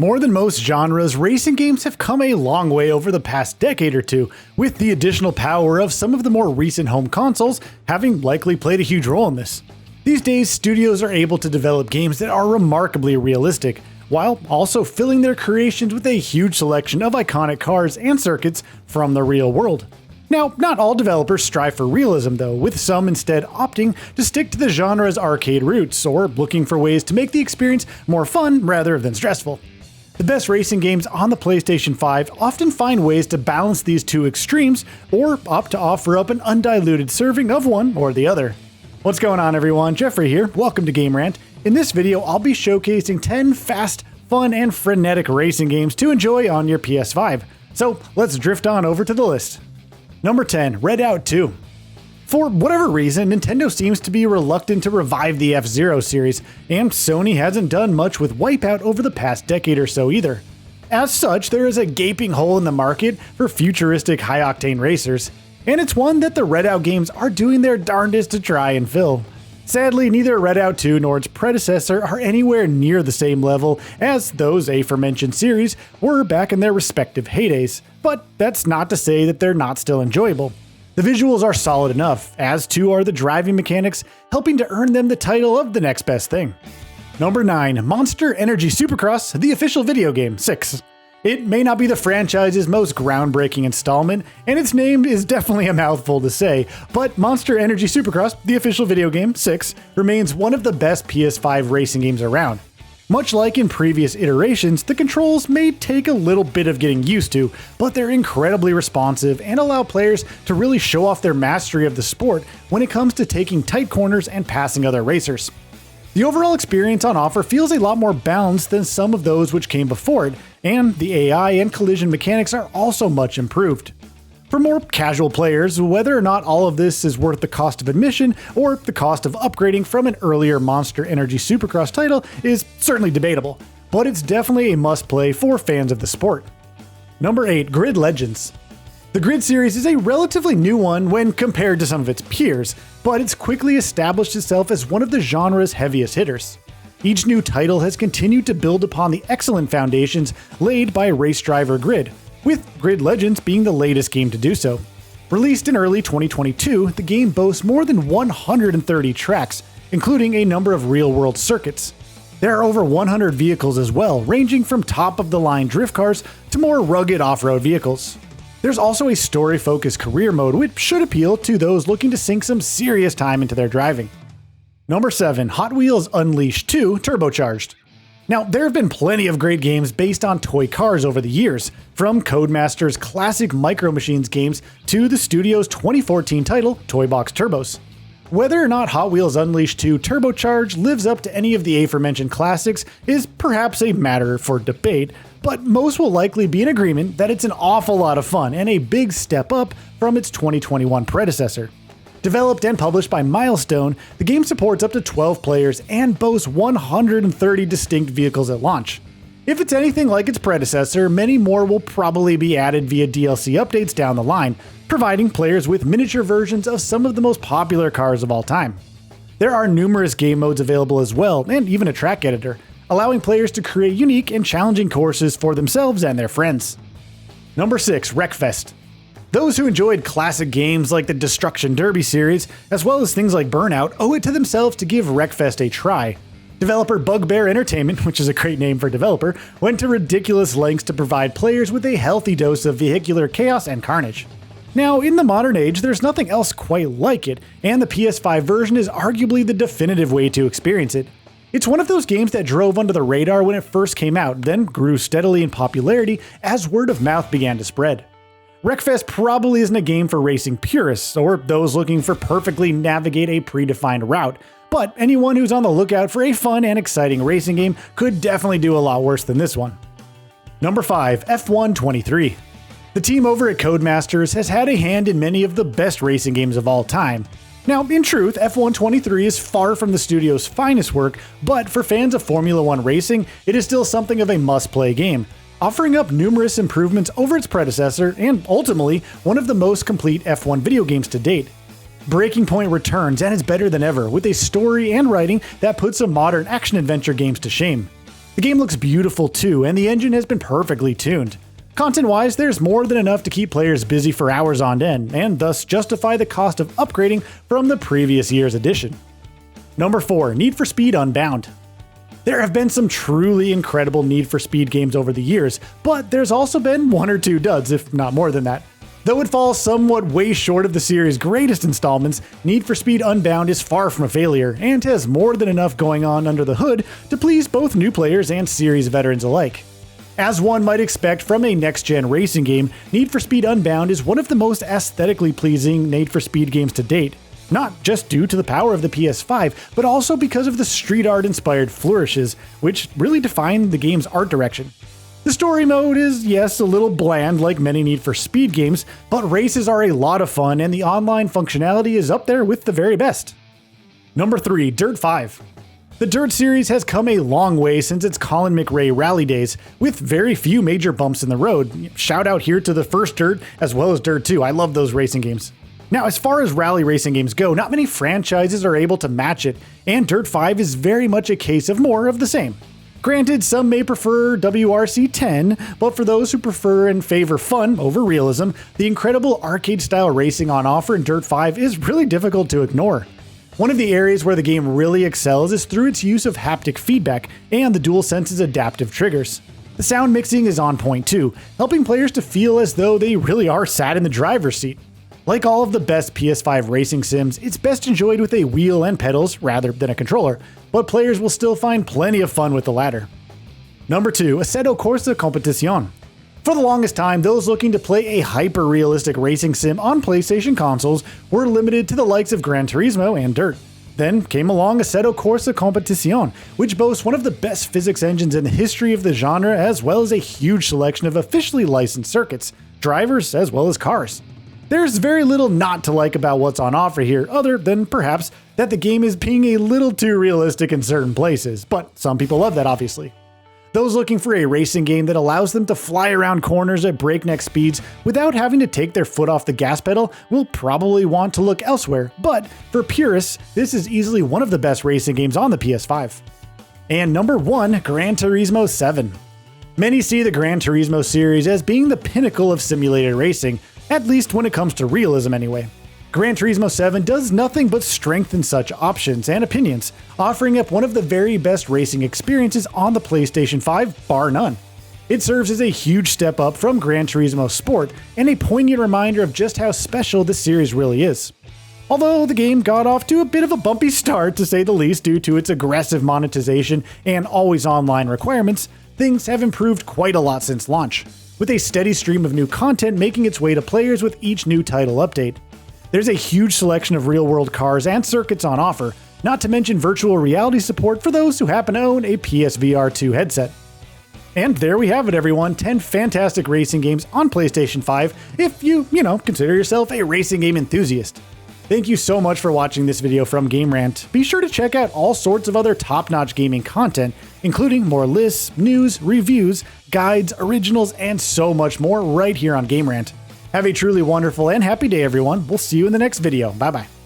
More than most genres, racing games have come a long way over the past decade or two, with the additional power of some of the more recent home consoles having likely played a huge role in this. These days, studios are able to develop games that are remarkably realistic, while also filling their creations with a huge selection of iconic cars and circuits from the real world. Now, not all developers strive for realism though, with some instead opting to stick to the genre's arcade roots, or looking for ways to make the experience more fun rather than stressful. The best racing games on the PlayStation 5 often find ways to balance these two extremes, or opt to offer up an undiluted serving of one or the other. What's going on everyone, Jeffrey here, welcome to Game Rant. In this video, I'll be showcasing 10 fast, fun, and frenetic racing games to enjoy on your PS5. So let's drift on over to the list. Number 10, Redout 2. For whatever reason, Nintendo seems to be reluctant to revive the F-Zero series, and Sony hasn't done much with Wipeout over the past decade or so either. As such, there is a gaping hole in the market for futuristic high-octane racers, and it's one that the Redout games are doing their darndest to try and fill. Sadly, neither Redout 2 nor its predecessor are anywhere near the same level as those aforementioned series were back in their respective heydays, but that's not to say that they're not still enjoyable. The visuals are solid enough, as too are the driving mechanics, helping to earn them the title of the next best thing. Number 9, Monster Energy Supercross, the official video game, 6. It may not be the franchise's most groundbreaking installment, and its name is definitely a mouthful to say, but Monster Energy Supercross, the official video game, 6, remains one of the best PS5 racing games around. Much like in previous iterations, the controls may take a little bit of getting used to, but they're incredibly responsive and allow players to really show off their mastery of the sport when it comes to taking tight corners and passing other racers. The overall experience on offer feels a lot more balanced than some of those which came before it, and the AI and collision mechanics are also much improved. For more casual players, whether or not all of this is worth the cost of admission or the cost of upgrading from an earlier Monster Energy Supercross title is certainly debatable, but it's definitely a must-play for fans of the sport. Number 8, Grid Legends. The Grid series is a relatively new one when compared to some of its peers, but it's quickly established itself as one of the genre's heaviest hitters. Each new title has continued to build upon the excellent foundations laid by Race Driver Grid, with Grid Legends being the latest game to do so. Released in early 2022, the game boasts more than 130 tracks, including a number of real-world circuits. There are over 100 vehicles as well, ranging from top-of-the-line drift cars to more rugged off-road vehicles. There's also a story-focused career mode which should appeal to those looking to sink some serious time into their driving. Number 7, Hot Wheels Unleashed 2 Turbocharged. Now, there have been plenty of great games based on toy cars over the years, from Codemaster's classic Micro Machines games to the studio's 2014 title, Toy Box Turbos. Whether or not Hot Wheels Unleashed 2 Turbocharged lives up to any of the aforementioned classics is perhaps a matter for debate, but most will likely be in agreement that it's an awful lot of fun and a big step up from its 2021 predecessor. Developed and published by Milestone, the game supports up to 12 players and boasts 130 distinct vehicles at launch. If it's anything like its predecessor, many more will probably be added via DLC updates down the line, providing players with miniature versions of some of the most popular cars of all time. There are numerous game modes available as well, and even a track editor, allowing players to create unique and challenging courses for themselves and their friends. Number 6, Wreckfest. Those who enjoyed classic games like the Destruction Derby series, as well as things like Burnout, owe it to themselves to give Wreckfest a try. Developer Bugbear Entertainment, which is a great name for a developer, went to ridiculous lengths to provide players with a healthy dose of vehicular chaos and carnage. Now, in the modern age, there's nothing else quite like it, and the PS5 version is arguably the definitive way to experience it. It's one of those games that drove under the radar when it first came out, then grew steadily in popularity as word of mouth began to spread. Wreckfest probably isn't a game for racing purists, or those looking for perfectly navigate a predefined route, but anyone who's on the lookout for a fun and exciting racing game could definitely do a lot worse than this one. Number 5, F1 23. The team over at Codemasters has had a hand in many of the best racing games of all time. Now, in truth, F1 23 is far from the studio's finest work, but for fans of Formula 1 racing, it is still something of a must-play game, offering up numerous improvements over its predecessor and ultimately one of the most complete F1 video games to date. Breaking Point returns and is better than ever, with a story and writing that puts some modern action-adventure games to shame. The game looks beautiful too, and the engine has been perfectly tuned. Content-wise, there's more than enough to keep players busy for hours on end, and thus justify the cost of upgrading from the previous year's edition. Number 4. Need for Speed Unbound. There have been some truly incredible Need for Speed games over the years, but there's also been one or two duds, if not more than that. Though it falls somewhat way short of the series' greatest installments, Need for Speed Unbound is far from a failure, and has more than enough going on under the hood to please both new players and series veterans alike. As one might expect from a next-gen racing game, Need for Speed Unbound is one of the most aesthetically pleasing Need for Speed games to date. Not just due to the power of the PS5, but also because of the street art-inspired flourishes, which really define the game's art direction. The story mode is, yes, a little bland like many Need for Speed games, but races are a lot of fun and the online functionality is up there with the very best. Number 3. Dirt 5. The Dirt series has come a long way since its Colin McRae rally days, with very few major bumps in the road. Shout out here to the first Dirt as well as Dirt 2, I love those racing games. Now, as far as rally racing games go, not many franchises are able to match it, and Dirt 5 is very much a case of more of the same. Granted, some may prefer WRC 10, but for those who prefer and favor fun over realism, the incredible arcade-style racing on offer in Dirt 5 is really difficult to ignore. One of the areas where the game really excels is through its use of haptic feedback and the DualSense's adaptive triggers. The sound mixing is on point too, helping players to feel as though they really are sat in the driver's seat. Like all of the best PS5 racing sims, it's best enjoyed with a wheel and pedals rather than a controller, but players will still find plenty of fun with the latter. Number 2. Assetto Corsa Competizione. For the longest time, those looking to play a hyper-realistic racing sim on PlayStation consoles were limited to the likes of Gran Turismo and Dirt. Then came along Assetto Corsa Competizione, which boasts one of the best physics engines in the history of the genre, as well as a huge selection of officially licensed circuits, drivers, as well as cars. There's very little not to like about what's on offer here, other than perhaps that the game is being a little too realistic in certain places, but some people love that obviously. Those looking for a racing game that allows them to fly around corners at breakneck speeds without having to take their foot off the gas pedal will probably want to look elsewhere, but for purists, this is easily one of the best racing games on the PS5. And number 1, Gran Turismo 7. Many see the Gran Turismo series as being the pinnacle of simulated racing, at least when it comes to realism anyway. Gran Turismo 7 does nothing but strengthen such options and opinions, offering up one of the very best racing experiences on the PlayStation 5, bar none. It serves as a huge step up from Gran Turismo Sport and a poignant reminder of just how special this series really is. Although the game got off to a bit of a bumpy start to say the least due to its aggressive monetization and always online requirements, things have improved quite a lot since launch, with a steady stream of new content making its way to players with each new title update. There's a huge selection of real-world cars and circuits on offer, not to mention virtual reality support for those who happen to own a PSVR 2 headset. And there we have it everyone, 10 fantastic racing games on PlayStation 5 if you consider yourself a racing game enthusiast. Thank you so much for watching this video from Game Rant. Be sure to check out all sorts of other top-notch gaming content, including more lists, news, reviews, guides, originals, and so much more right here on Game Rant. Have a truly wonderful and happy day, everyone. We'll see you in the next video. Bye-bye.